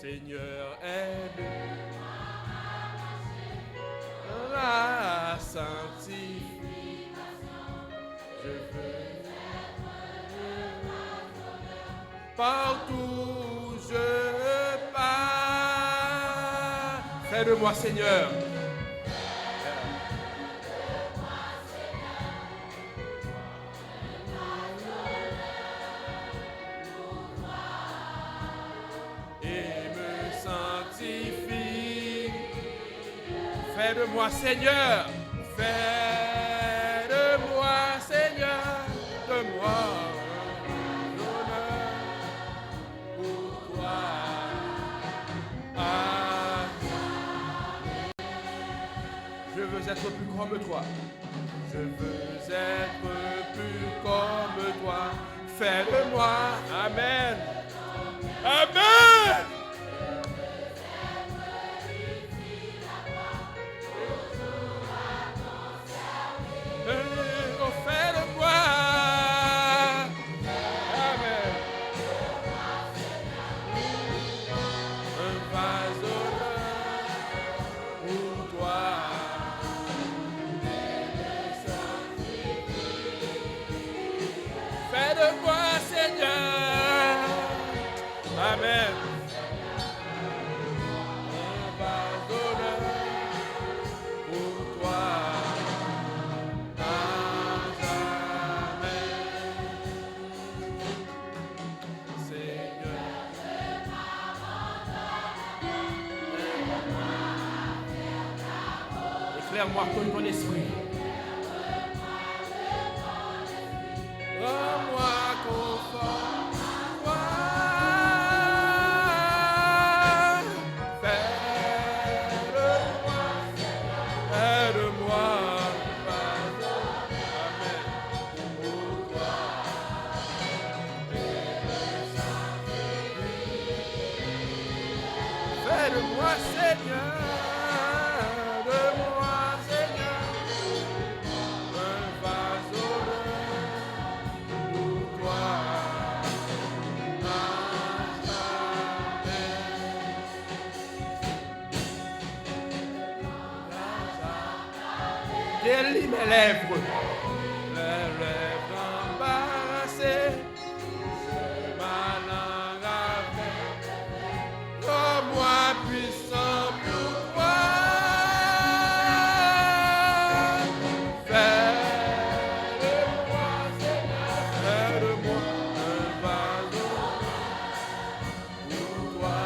Seigneur, aide la sanctification. Je veux partout où je pars. Fais de moi, Seigneur. Fais de moi, Seigneur, fais de moi, Seigneur, de moi l'honneur pour toi. Ah, je veux être plus comme toi. Je veux être plus comme toi. Fais de moi, Amen. Amen. Amen. Pour toi, à jamais. Seigneur, éclaire-moi comme ton esprit. Rends-moi confort. Délie mes lèvres, les lèvres embarrassées, ma langue avec, rends-moi puissant pour toi. Fais de moi, Seigneur, fais de moi un vase pour toi.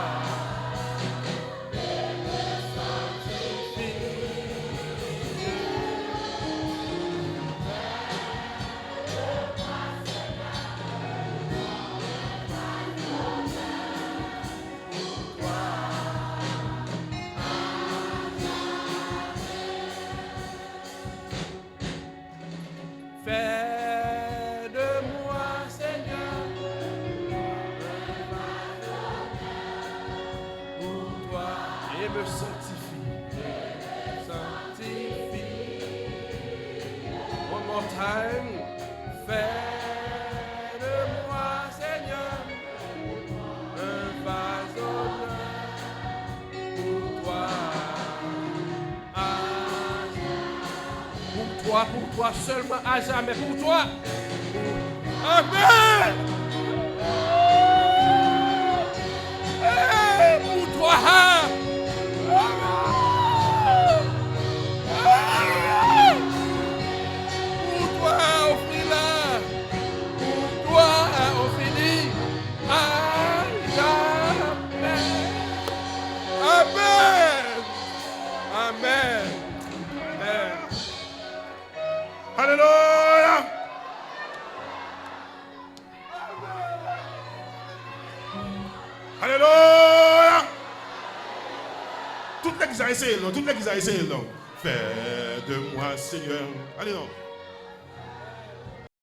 Fais de moi, Seigneur, pour toi, et me sanctifie, One more time. Fais de moi, Seigneur, un vase d'honneur pour toi. Pour toi seulement, à jamais, pour toi. Amen. Pour toi. Pour toi, on finit là. Pour toi, on finit à jamais. Amen. Amen. Amen. Alléluia. Alléluia. Toute l'église a essayé, non? Toute l'église a essayé, non? Fais de moi, Seigneur. Allez, non.